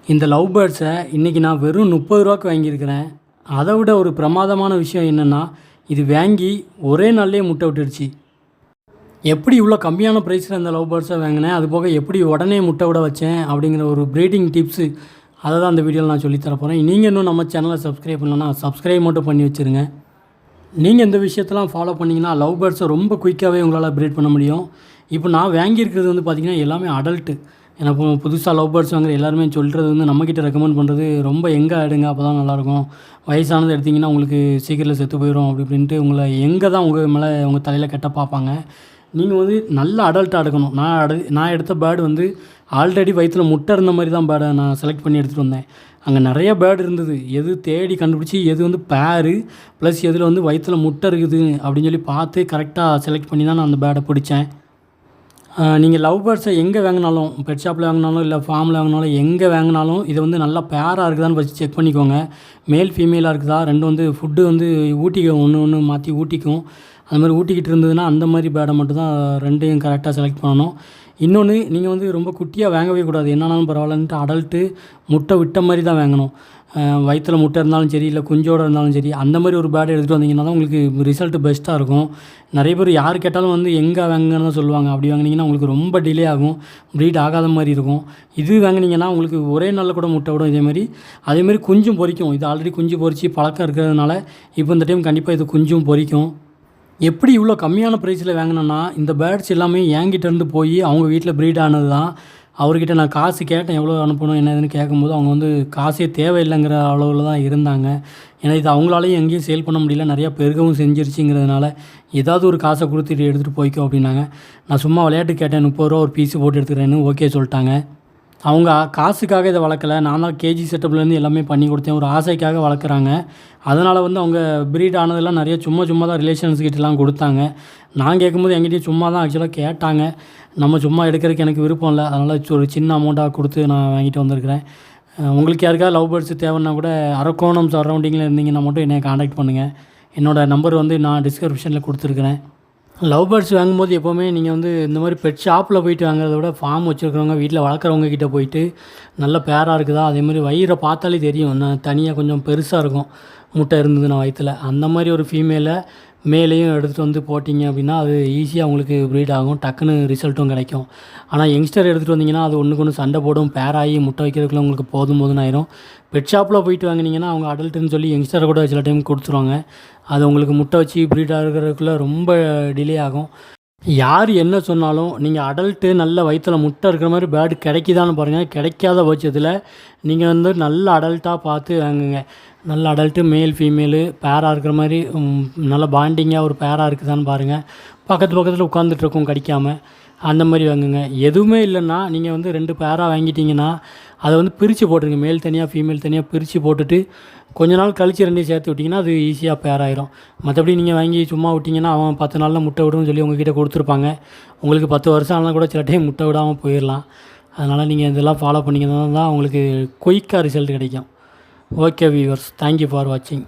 இந்த லவ் பேர்ட்ஸை இன்றைக்கி நான் வெறும் 30 ரூபாய்க்கு வாங்கியிருக்கிறேன். அதை விட ஒரு பிரமாதமான விஷயம் என்னென்னா, இது வாங்கி ஒரே நாள்லேயே முட்டை விட்டுடுச்சு. எப்படி இவ்வளோ கம்மியான ப்ரைஸில் இந்த லவ் பேர்ட்ஸை வாங்கினேன், அதுபோக எப்படி உடனே முட்டை விட வச்சேன் அப்படிங்கிற ஒரு ப்ரீடிங் டிப்ஸு அதை தான் அந்த வீடியோவில் நான் சொல்லித்தர போகிறேன். நீங்கள் இன்னும் நம்ம சேனலை சப்ஸ்கிரைப் பண்ணலன்னா சப்ஸ்கிரைப் மட்டும் பண்ணி வச்சுருங்க. நீங்கள் இந்த விஷயத்தெல்லாம் ஃபாலோ பண்ணிங்கன்னா லவ் பேர்ட்ஸை ரொம்ப குயிக்காகவே உங்களால் ப்ரீட் பண்ண முடியும். இப்போ நான் வாங்கியிருக்கிறது வந்து பார்த்திங்கன்னா எல்லாமே அடல்ட்டு. எனக்கு புதுசாக லவ் பேர்ட்ஸ் வாங்குற எல்லாருமே சொல்கிறது வந்து நம்மக்கிட்ட ரெக்கமெண்ட் பண்ணுறது ரொம்ப எங்கே எடுங்க அப்போ தான் நல்லாயிருக்கும், வயசானது எடுத்திங்கன்னா உங்களுக்கு சீக்கிரத்தில் செத்து போயிடும் அப்படி இப்படின்ட்டு உங்களை எங்கே தான் உங்கள் மேலே உங்கள் தலையில் கெட்ட பார்ப்பாங்க. நீங்கள் வந்து நல்ல அடல்ட்டாக எடுக்கணும். நான் எடுத்த பேர்டு வந்து ஆல்ரெடி வயிற்றில் முட்டை இருந்த மாதிரி தான் பேர்டை நான் செலக்ட் பண்ணி எடுத்துகிட்டு வந்தேன். அங்கே நிறைய பேர்டு இருந்தது. எது தேடி கண்டுபிடிச்சி எது வந்து பேரு ப்ளஸ் எதில் வந்து வயிற்றில் முட்டை இருக்குது அப்படின்னு சொல்லி பார்த்து கரெக்டாக செலக்ட் பண்ணி தான் நான் அந்த பேர்டை பிடிச்சேன். நீங்கள் லவ் பேர்ட்ஸை எங்கே வாங்கினாலும், பெட் ஷாப்பில் வாங்கினாலும் இல்லை ஃபார்மில் வாங்கினாலும் எங்கே வாங்கினாலும் இதை வந்து நல்லா பேராக இருக்குதான்னு ஃபஸ்ட்டு செக் பண்ணிக்கோங்க. மேல் ஃபீமேலாக இருக்குதா, ரெண்டும் வந்து ஃபுட்டு வந்து ஊட்டிக்கும், ஒன்று மாற்றி ஊட்டிக்கும். அந்த மாதிரி ஊட்டிக்கிட்டு இருந்ததுன்னா அந்த மாதிரி பேடை மட்டும் தான் ரெண்டையும் கரெக்டாக செலக்ட் பண்ணணும். இன்னொன்று, நீங்கள் வந்து ரொம்ப குட்டியாக வாங்கவே கூடாது. என்னன்னாலும் பரவாயில்லன்ட்டு அடல்ட்டு முட்டை விட்ட மாதிரி தான் வாங்கணும். வயிற்றில் முட்டை இருந்தாலும் சரி இல்லை குஞ்சோடு இருந்தாலும் சரி அந்த மாதிரி ஒரு பேடை எடுத்துகிட்டு வந்தீங்கன்னா தான் உங்களுக்கு ரிசல்ட்டு பெஸ்ட்டாக இருக்கும். நிறைய பேர் யார் கேட்டாலும் வந்து எங்கே வாங்குங்கன்னு தான் சொல்லுவாங்க. அப்படி வாங்கினீங்கன்னா உங்களுக்கு ரொம்ப டிலே ஆகும், ப்ரீட் ஆகாத மாதிரி இருக்கும். இது வாங்கினீங்கன்னா உங்களுக்கு ஒரே நாளில் கூட முட்டை விடும். அதேமாதிரி குஞ்சும் பொரிக்கும். இது ஆல்ரெடி குஞ்சு பொரித்து பழக்கம் இருக்கிறதுனால இப்போ இந்த டைம் கண்டிப்பாக இது குஞ்சும் பொரிக்கும். எப்படி இவ்வளோ கம்மியான ப்ரைஸில் வாங்கினேன்னா, இந்த பேர்ட்ஸ் எல்லாமே என்கிட்டேருந்து போய் அவங்க வீட்டில் ப்ரீட் ஆனது தான். அவர்கிட்ட நான் காசு கேட்டேன், எவ்வளோ அனுப்பணும் என்ன ஏதுன்னு கேட்கும்போது அவங்க வந்து காசே தேவையில்லைங்கிற அளவில் தான் இருந்தாங்க. ஏன்னா இது அவங்களாலையும் எங்கேயும் சேல் பண்ண முடியல, நிறையா பெருகவும் செஞ்சிருச்சுங்கிறதுனால ஏதாவது ஒரு காசை கொடுத்துட்டு எடுத்துகிட்டு போய்க்கோ அப்படின்னாங்க. நான் சும்மா விளையாட்டு கேட்டேன், 30 ரூபா ஒரு பீஸு போட்டு எடுத்துக்கிறேன்னு ஓகே சொல்லிட்டாங்க. அவங்க காசுக்காக இதை வளர்க்கலை, நான் தான் கேஜி செட்டப்லேருந்து எல்லாமே பண்ணி கொடுத்தேன். ஒரு ஆசைக்காக வளர்க்குறாங்க. அதனால் வந்து அவங்க ப்ரீட் ஆனதெல்லாம் நிறைய சும்மா தான் ரிலேஷன்ஸ்கிட்டலாம் கொடுத்தாங்க. நான் கேட்கும்போது என்கிட்டயும் சும்மா தான் ஆக்சுவலாக கேட்டாங்க. நம்ம சும்மா எடுக்கிறதுக்கு எனக்கு விருப்பம் இல்லை, அதனால் ஒரு சின்ன அமௌண்ட்டாக கொடுத்து நான் வாங்கிட்டு வந்திருக்கிறேன். உங்களுக்கு யாருக்காவது லவ் பேர்ட்ஸ் தேவைன்னா கூட அரக்கோணம் சரௌண்டிங்கில் இருந்தீங்கன்னா மட்டும் என்னை காண்டாக்ட் பண்ணுங்கள். என்னோடய நம்பர் வந்து நான் டிஸ்கிரிப்ஷனில் கொடுத்துருக்குறேன். லவ் பேர்ட்ஸ் வாங்கும்போது எப்போவுமே நீங்கள் வந்து இந்த மாதிரி பெட் ஷாப்பில் போய்ட்டு வாங்குறத விட ஃபார்ம் வச்சுருக்கிறவங்க வீட்டில் வளர்க்குறவங்க கிட்டே போயிட்டு நல்ல பேராக இருக்குதா, அதேமாதிரி வயிறை பார்த்தாலே தெரியும். நான் தனியாக கொஞ்சம் பெருசாக இருக்கும் முட்டை இருந்ததுன்னா வயிற்றில், அந்த மாதிரி ஒரு ஃபீமேலை மேலேயும் எடுத்துகிட்டு வந்து போட்டிங்க அப்படின்னா அது ஈஸியாக உங்களுக்கு ப்ரீட் ஆகும், டக்குன்னு ரிசல்ட்டும் கிடைக்கும். ஆனால் யங்ஸ்டர் எடுத்துகிட்டு வந்தீங்கன்னா அது ஒன்றுக்கு ஒன்று சண்டை போடும், பேராகி முட்டை வைக்கிறதுக்குள்ள உங்களுக்கு போதும்னு ஆயிரும். பெட் ஷாப்பில் போயிட்டு வாங்கினீங்கன்னா அவங்க அடல்ட்டுன்னு சொல்லி யங்ஸ்டரை கூட சில டைம் கொடுத்துருவாங்க. அது உங்களுக்கு முட்டை வச்சு ப்ரீட் ஆகிறதுக்குள்ளே ரொம்ப டிலே ஆகும். யார் என்ன சொன்னாலும் நீங்கள் அடல்ட்டு நல்ல வயிற்றில் முட்டை இருக்கிற மாதிரி பேர்டு கிடைக்குதான்னு பாருங்கள். கிடைக்காத பட்சத்தில் நீங்கள் வந்து நல்ல அடல்ட்டாக பார்த்து வாங்குங்க. நல்ல அடல்ட்டு மேல் ஃபீமேலு பேராக இருக்கிற மாதிரி நல்ல பாண்டிங்காக ஒரு பேராக இருக்குதான்னு பாருங்கள். பக்கத்தில் உட்காந்துட்ருக்கும் கடிக்காமல், அந்த மாதிரி வாங்குங்க. எதுவுமே இல்லைன்னா நீங்கள் வந்து 2 பேராக வாங்கிட்டீங்கன்னா அதை வந்து பிரித்து போட்டுருங்க. மேல் தனியாக ஃபீமேல் தனியாக பிரித்து போட்டுட்டு கொஞ்ச நாள் கழித்து 2 சேர்த்து விட்டிங்கன்னா அது ஈஸியாக பேராயிரும். மற்றபடி நீங்கள் வாங்கி சும்மா விட்டிங்கன்னா அவன் 10 நாளில் முட்டை விடுன்னு சொல்லி உங்கள்கிட்ட கொடுத்துருப்பாங்க. உங்களுக்கு 10 வருஷம் ஆனால் கூட சில டைம் முட்டை விடாமல் போயிடலாம். அதனால் நீங்கள் இதெல்லாம் ஃபாலோ பண்ணிங்கன்னா தான் உங்களுக்கு குயிக்காக ரிசல்ட் கிடைக்கும். ஓகே வியூவர்ஸ், தேங்க்யூ ஃபார் வாட்சிங்.